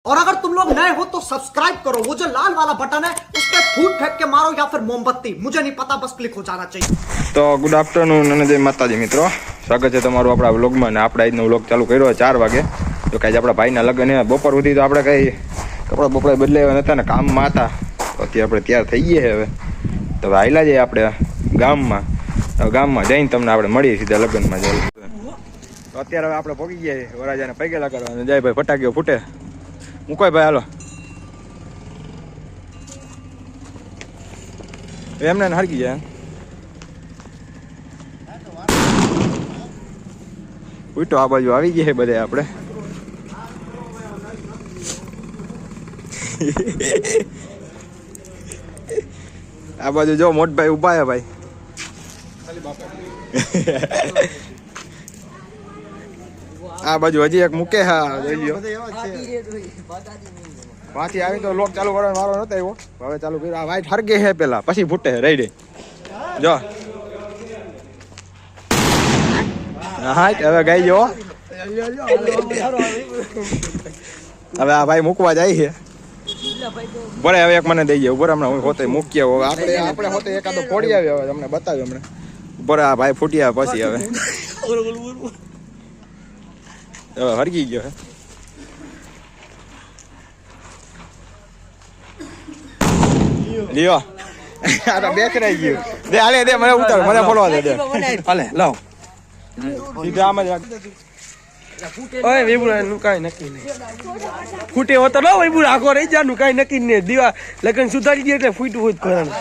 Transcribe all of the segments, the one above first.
और अगर तुम लोग नए हो तो सब्सक्राइब करो, वो जो लाल वाला बटन है उस पर फूट फेंक के मारो या फिर मोमबत्ती, मुझे नहीं पता, बस क्लिक हो जाना चाहिए। तो गुड आफ्टरनून અને જય માતાજી મિત્રો, સ્વાગત છે તમારું આપણા વ્લોગમાં. અને આપણે આજનો વ્લોગ ચાલુ કર્યો 4 વાગે. તો કાંઈ આપણા ભાઈના લગ્ન છે, બપોર સુધી તો આપણે કંઈ કપડાં બપડા બદલાવ્યા નહોતા ને કામમાં હતા. તો અત્યારે આપણે તૈયાર થઈ ગયા હવે. તો હવે આવેલા જઈએ આપણે ગામમાં. ગામમાં જઈને તમને આપણે મળીએ સીધા લગ્નમાં જઈએ. તો અત્યારે હવે આપણે પહોંચી ગયા છીએ વરાજાને પૈગેલા કરવા. અને જય ભાઈ ફટાકીઓ ફૂટે મૂકો ભાઈ, હાલો એમને હરકી જાય. ઉઠો આ બાજુ આવી ગયા છે બધે આપણે. આ બાજુ જો મોટભાઈ ઉભા છે ભાઈ. આ બાજુ હજી એક મૂકે. હા વાંચી આવી તો લોક ચાલુ કરવાનો વારો નતો આવ્યો. હવે ચાલુ કર્યો. આ વાઈટ હરગે છે પેલા, પછી ફૂટે રેડી. જો હા હવે ગાઈ જો. હવે આ ભાઈ મૂકવા જાય છે. બરે હવે એક મને દઈ જાય ઉપર. હમણાં હોતે મૂકીએ. આપણે હોતે એકાદો ફોડી આવી. હવે તમને બતાવ્યું હમણાં. બરે આ ભાઈ ફૂટ્યા પછી હવે હરગી ગયો હે. લ્યો આ તો બેસરાઈ ગયું. દે હાલે દે મને ઉતાર, મને ફોલવા દે. હાલે લાવ સીધા આમ જ રાખ. ઓય વેબુડા નું કાઈ નક્કી નહીં. ફૂટે હોતો ન વેબુડા આખો રહી જાનું કાઈ નક્કી નહીં. દીવા લગન સુધારી દે એટલે ફૂટું હોય કરવાનું.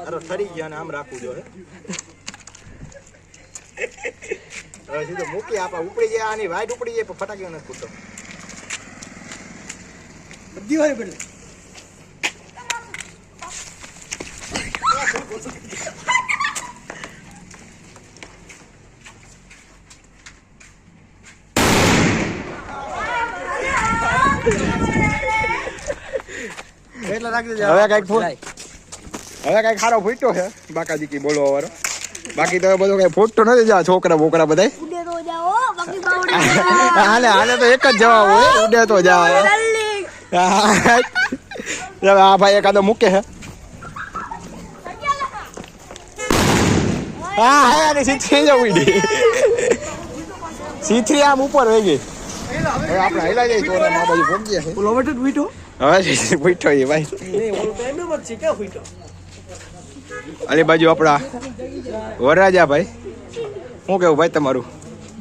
અરે ઠરી ગયા ને આમ રાખવું જોઈએ. હવે સીધો મૂકી આપા ઉપડી જાય. આની વાઈટ ઉપડી જાય પણ ફટાક્યો નથી ફૂટતો. બધી વાર બદલે એટલે રાખી દેજો. હવે કઈક ખારો ફૂટ્યો છે બાકાજી કી બોલવા વાળો. બાકી તો બધું કઈ ફૂટતો નથી. જા છોકરા બોકરા બધા હાલે હાલે તો એક જ જવાબ હોય, ઉડે તો જાવ. આ ભાઈ એકાદો મૂકે છે. હા હા સીથરી જ ઉડી. સીથરી આમ ઉપર વહી ગઈ. હવે આપણે હેલા જઈએ તો આ બાજુ પહોંચી ગયા છે. લોવટ વીટો હવે ફૂટ્યો એ ભાઈ. નહીં ઓલો ટાઈમ નંબર છે કે વીટો. અલી બાજુ આપણા વરરાજા ભાઈ, શું કેવું ભાઈ તમારું?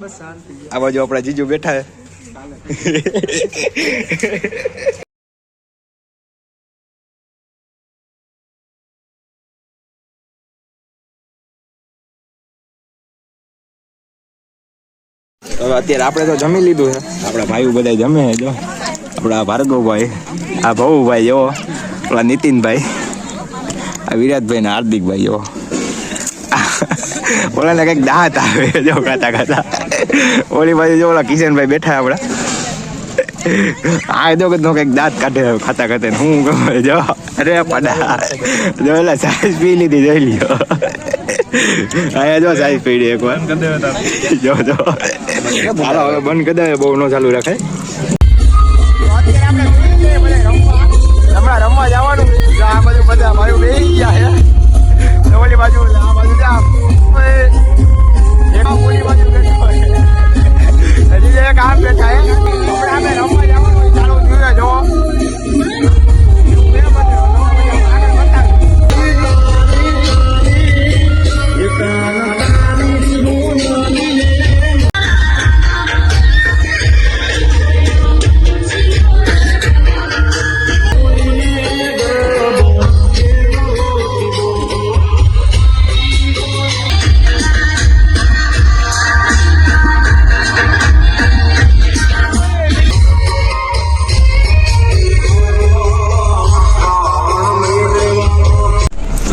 બસ શાંતિ. આ બાજુ આપણા જીજુ બેઠા છે. હવે અત્યારે આપણે તો જમી લીધું છે. આપણા ભાઈઓ બધા જમે છે. જો આપણા ભાર્ગવભાઈ, આ ભવુભાઈ, જો આપણા નીતિનભાઈ, આ વિરાટભાઈ ને હાર્દિકભાઈ, જો ઓલા ને કઈક દાંત આવે જો ખાતા ખાતા. ઓલી બાજુ જો ઓલા કિશનભાઈ બેઠા આપડા. આ જો કઈક દાંત કાઢે ખાતા ખાતા. હું ગમે જો. અરે પડા જો ઓલા સાઈઝ પી લીધી, જોઈ લ્યો. અહીંયા જો સાઈઝ પીડી એક વાર. જો જો હાલો હવે બંધ કરી દે, બહુ ન ચાલુ રાખાય. હમણાં રમવા જવાનું. આ બાજુ બધા મારું બેસી ગયા છે. ઓલી બાજુ આ બાજુ જા. ઓલી બાજુ બેઠો હજી એક આમ બેઠા હે. આપણે રમવા જવાનું ચાલુ થયું જો.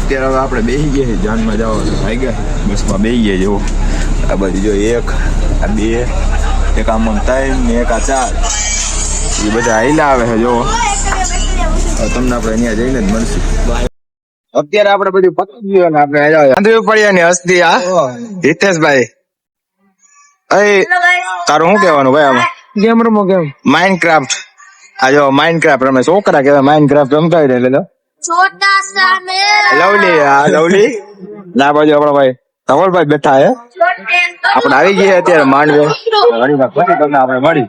અત્યારે હવે આપણે બેસી ગયા છીએ જાનમાં જવાનું. આવી ગયા બસમાં બેસી ગયા જેવો. આ બાજુ જો 1 આ 2 એક આમ 3 ને એક આ 4 એ બધા હાઈલા આવે છે જો. તમને આપણે અહીંયા જઈને જ મળશું. અત્યારે આપણે બધું પતી ગયું ને આપણે આંધળી પડ્યા ની હસ્તી આ હિતેશભાઈ તારું શું કહેવાનું ભાઈ આમાં? ગેમ રમો ગેમ. માઇનક્રાફ્ટ આ જો માઇનક્રાફ્ટ રમે છોકરા કહેવાય માઇનક્રાફ્ટ રમતા હોય એટલે छोटा सा मेरा લવલી આ લવલી ના બાજુ આપણા ભાઈ ધવલભાઈ બેઠા હે આપણે આવી ગયા અત્યારે માંડવે પછી તમને આપણે મળી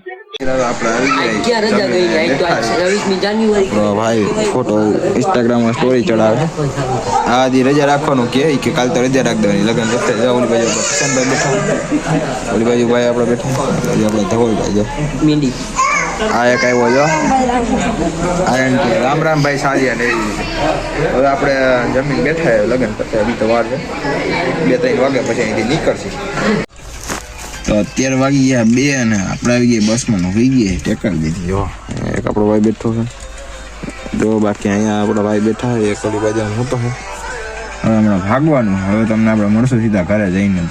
ભાઈ ફોટો ઇન્સ્ટાગ્રામ માં સ્ટોરી ચડાવે આ દી રજા રાખવાનું કે કાલ તો રજા રાખ દેવાની લગન રસ્તે ઓલી બાજુ કિશનભાઈ બેઠા ઓલી બાજુ ભાઈ આપણે બેઠા આપણે ધવલભાઈ જો મીંડી આ એક આવ્યો જો રામ રામ ભાઈ સાલિયા ને હવે આપણે જમીન બેઠા લગન કરતા હજી તો વાર છે 2-3 વાગ્યા પછી અહીંથી નીકળશે તો અત્યારે વાગી ગયા 2 અને આપણે આવી ગયા બસમાં હોઈ ગયા ટેકર દીધી જો એક આપણો ભાઈ બેઠો છે જો બાકી અહીંયા આપણા ભાઈ બેઠા એક ઓલી બાજુ મોટો છે હવે હમણાં ભાગવાનું હવે તમને આપણે મળશું સીધા ઘરે જઈને